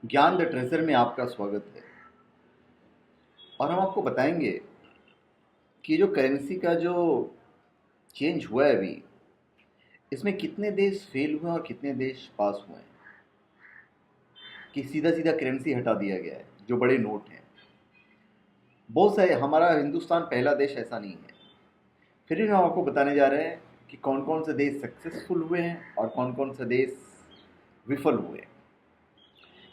ज्ञान the treasure में आपका स्वागत है। और हम आपको बताएंगे कि जो करेंसी का जो चेंज हुआ है अभी, इसमें कितने देश फेल हुए हैं और कितने देश पास हुए हैं। कि सीधा सीधा करेंसी हटा दिया गया है, जो बड़े नोट हैं। बहुत सारे, हमारा हिंदुस्तान पहला देश ऐसा नहीं है। फिर भी हम आपको बताने जा रहे हैं कि कौन कौन से देश सक्सेसफुल हुए हैं और कौन कौन से देश विफल हुए हैं।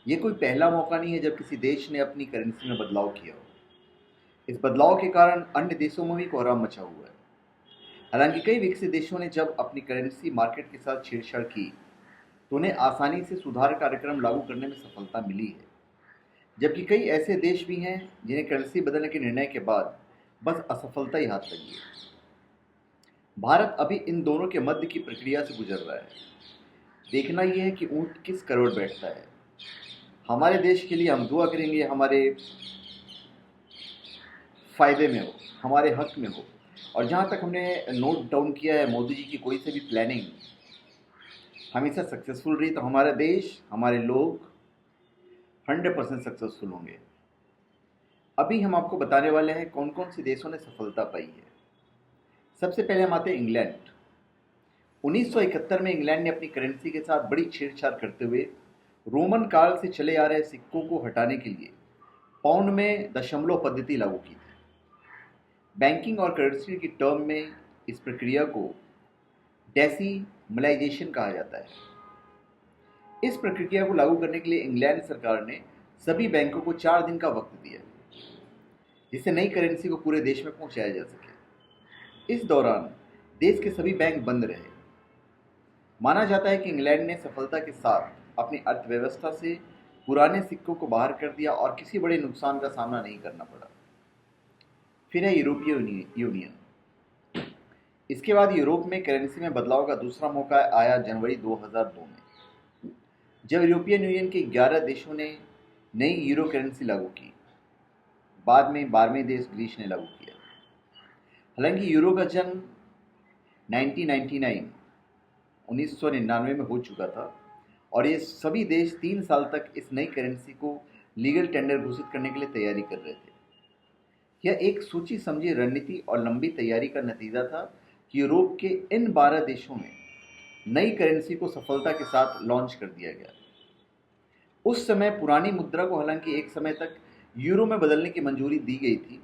ये कोई पहला मौका नहीं है जब किसी देश ने अपनी करेंसी में बदलाव किया हो। इस बदलाव के कारण अन्य देशों में भी कोहराम मचा हुआ है। हालांकि कई विकसित देशों ने जब अपनी करेंसी मार्केट के साथ छेड़छाड़ की तो उन्हें आसानी से सुधार कार्यक्रम लागू करने में सफलता मिली है, जबकि कई ऐसे देश भी हैं जिन्हें करेंसी बदलने के निर्णय के बाद बस असफलता ही हाथ लगी है। भारत अभी इन दोनों के मध्य की प्रक्रिया से गुजर रहा है। देखना यह है कि ऊंट किस करोड़ बैठता है। हमारे देश के लिए हम दुआ करेंगे हमारे फायदे में हो, हमारे हक में हो। और जहाँ तक हमने नोट डाउन किया है, मोदी जी की कोई से भी प्लानिंग हमेशा सक्सेसफुल रही, तो हमारा देश, हमारे लोग 100% सक्सेसफुल होंगे। अभी हम आपको बताने वाले हैं कौन कौन से देशों ने सफलता पाई है। सबसे पहले हम आते हैं इंग्लैंड। 1971 में इंग्लैंड ने अपनी करेंसी के साथ बड़ी छेड़छाड़ करते हुए रोमन काल से चले आ रहे सिक्कों को हटाने के लिए पाउंड में दशमलव पद्धति लागू की थी। बैंकिंग और करेंसी की टर्म में इस प्रक्रिया को डेसिमलाइजेशन कहा जाता है। इस प्रक्रिया को लागू करने के लिए इंग्लैंड सरकार ने सभी बैंकों को 4 दिन का वक्त दिया, जिससे नई करेंसी को पूरे देश में पहुंचाया जा सके। इस दौरान देश के सभी बैंक बंद रहे। माना जाता है कि इंग्लैंड ने सफलता के साथ अपनी अर्थव्यवस्था से पुराने सिक्कों को बाहर कर दिया और किसी बड़े नुकसान का सामना नहीं करना पड़ा। फिर है यूरोपीय यूनियन। इसके बाद यूरोप में करेंसी में बदलाव का दूसरा मौका आया जनवरी 2002 में, जब यूरोपियन यूनियन के 11 देशों ने नई यूरो करेंसी लागू की। बाद में 12वें देश ग्रीस ने लागू किया। हालांकि यूरो का जन्म 1999 में हो चुका था और ये सभी देश 3 साल तक इस नई करेंसी को लीगल टेंडर घोषित करने के लिए तैयारी कर रहे थे। यह एक सोची समझी रणनीति और लंबी तैयारी का नतीजा था कि यूरोप के इन 12 देशों में नई करेंसी को सफलता के साथ लॉन्च कर दिया गया। उस समय पुरानी मुद्रा को हालांकि एक समय तक यूरो में बदलने की मंजूरी दी गई थी,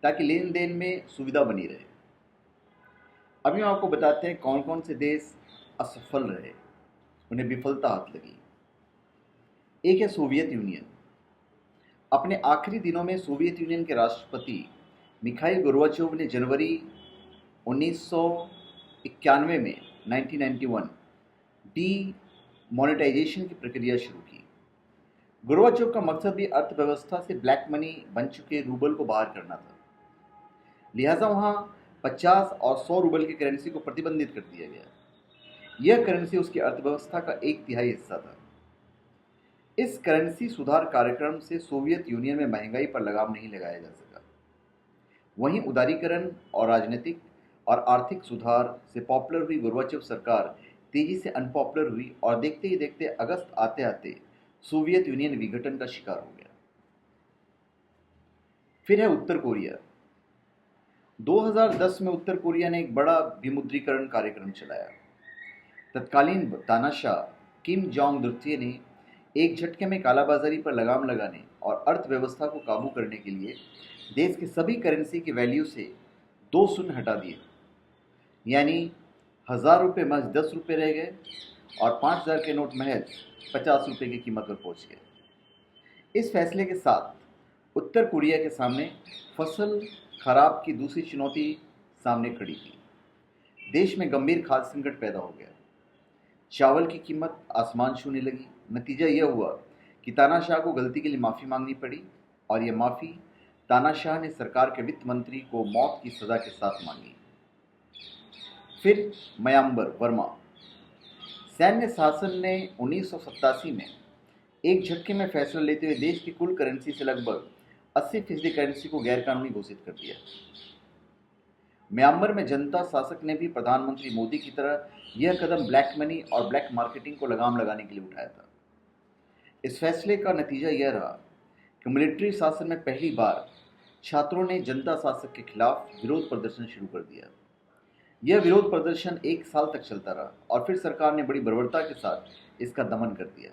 ताकि लेन देन में सुविधा बनी रहे। अभी हम आपको बताते हैं कौन कौन से देश असफल रहे, उन्हें विफलता हाथ लगी। एक है सोवियत यूनियन। अपने आखिरी दिनों में सोवियत यूनियन के राष्ट्रपति मिखाइल गोर्बाचोव ने जनवरी 1991 में 1991 डी मोनेटाइजेशन की प्रक्रिया शुरू की। गोर्बाचोव का मकसद भी अर्थव्यवस्था से ब्लैक मनी बन चुके रूबल को बाहर करना था। लिहाजा वहां 50 और 100 रूबल की करेंसी को प्रतिबंधित कर दिया गया। यह करेंसी उसकी अर्थव्यवस्था का 1/3 हिस्सा था। इस करेंसी सुधार कार्यक्रम से सोवियत यूनियन में महंगाई पर लगाम नहीं लगाया जा सका। वहीं उदारीकरण और राजनीतिक और आर्थिक सुधार से पॉपुलर हुई गोर्बाचोव सरकार तेजी से अनपॉपुलर हुई और देखते ही देखते अगस्त आते आते सोवियत यूनियन विघटन का शिकार हो गया। फिर है उत्तर कोरिया। 2010 में उत्तर कोरिया ने एक बड़ा विमुद्रीकरण कार्यक्रम चलाया। तत्कालीन तानाशाह किम जोंग द्वितीय ने एक झटके में कालाबाजारी पर लगाम लगाने और अर्थव्यवस्था को काबू करने के लिए देश के सभी करेंसी की वैल्यू से 2 शून्य हटा दिए। यानी 1000 रुपये महज 10 रुपये रह गए और 5000 के नोट महज 50 रुपये की कीमत पर पहुंच गए। इस फैसले के साथ उत्तर कोरिया के सामने फसल खराब की दूसरी चुनौती सामने खड़ी थी। देश में गंभीर खाद्य संकट पैदा हो गया। चावल की कीमत आसमान छूने लगी। नतीजा यह हुआ कि तानाशाह को गलती के लिए माफ़ी मांगनी पड़ी और यह माफ़ी तानाशाह ने सरकार के वित्त मंत्री को मौत की सज़ा के साथ मांगी। फिर म्यांमार वर्मा। सैन्य शासन ने 1987 में एक झटके में फैसला लेते हुए देश की कुल करेंसी से लगभग 80% करेंसी को गैरकानूनी घोषित कर दिया। म्यांमार में जनता शासक ने भी प्रधानमंत्री मोदी की तरह यह कदम ब्लैक मनी और ब्लैक मार्केटिंग को लगाम लगाने के लिए उठाया था। इस फैसले का नतीजा यह रहा कि मिलिट्री शासन में पहली बार छात्रों ने जनता शासक के खिलाफ विरोध प्रदर्शन शुरू कर दिया। यह विरोध प्रदर्शन 1 साल तक चलता रहा और फिर सरकार ने बड़ी बर्बरता के साथ इसका दमन कर दिया।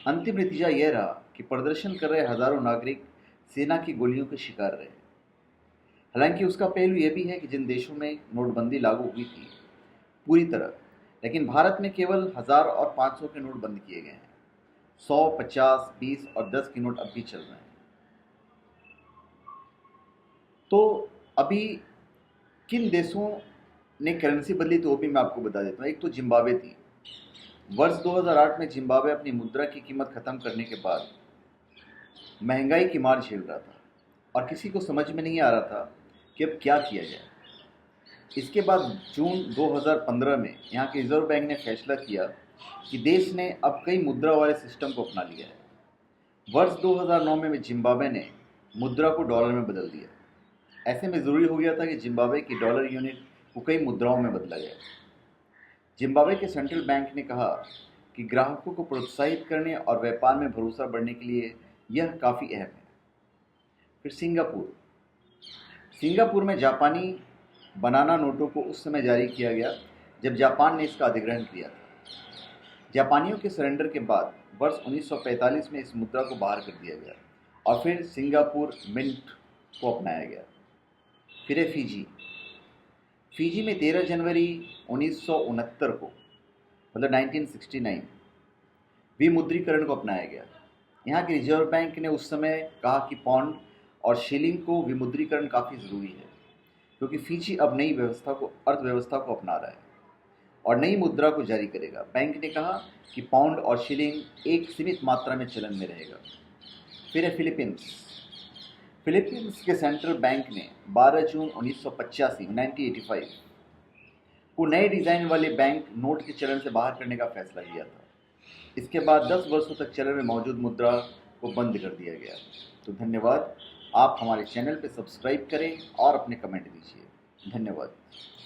अंतिम नतीजा यह रहा कि प्रदर्शन कर रहे हजारों नागरिक सेना की गोलियों के शिकार रहे। हालांकि उसका पहलू यह भी है कि जिन देशों में नोटबंदी लागू हुई थी पूरी तरह, लेकिन भारत में केवल 1000 और 500 के नोट बंद किए गए हैं। 100, 50, 20 और 10 के नोट अब भी चल रहे हैं। तो अभी किन देशों ने करेंसी बदली तो वो भी मैं आपको बता देता हूँ। एक तो जिम्बाब्वे थी। वर्ष 2008 में जिम्बाब्वे अपनी मुद्रा की कीमत खत्म करने के बाद महंगाई की मार झेल रहा था और किसी को समझ में नहीं आ रहा था कि अब क्या किया जाए। इसके बाद जून 2015 में यहाँ के रिजर्व बैंक ने फैसला किया कि देश ने अब कई मुद्रा वाले सिस्टम को अपना लिया है। वर्ष 2009 में जिम्बाब्वे ने मुद्रा को डॉलर में बदल दिया। ऐसे में ज़रूरी हो गया था कि जिम्बाब्वे की डॉलर यूनिट को कई मुद्राओं में बदला जाए। जिम्बाब्वे के सेंट्रल बैंक ने कहा कि ग्राहकों को प्रोत्साहित करने और व्यापार में भरोसा बढ़ने के लिए यह काफ़ी अहम है। फिर सिंगापुर में जापानी बनाना नोटों को उस समय जारी किया गया जब जापान ने इसका अधिग्रहण किया था। जापानियों के सरेंडर के बाद वर्ष 1945 में इस मुद्रा को बाहर कर दिया गया और फिर सिंगापुर मिंट को अपनाया गया। फिर है फिजी में 13 जनवरी 1969 को मतलब 1969 विमुद्रीकरण को अपनाया गया। यहाँ के रिजर्व बैंक ने उस समय कहा कि पाउंड और शिलिंग को विमुद्रीकरण काफ़ी ज़रूरी है क्योंकि फिजी अब नई अर्थव्यवस्था को अपना रहा है और नई मुद्रा को जारी करेगा। बैंक ने कहा कि पाउंड और शिलिंग एक सीमित मात्रा में चलन में रहेगा। फिर है फिलीपींस के सेंट्रल बैंक ने 12 जून 1985 को नए डिज़ाइन वाले बैंक नोट के चलन से बाहर करने का फैसला लिया था। इसके बाद 10 वर्षों तक चलन में मौजूद मुद्रा को बंद कर दिया गया। तो धन्यवाद। आप हमारे चैनल पर सब्सक्राइब करें और अपने कमेंट दीजिए। धन्यवाद।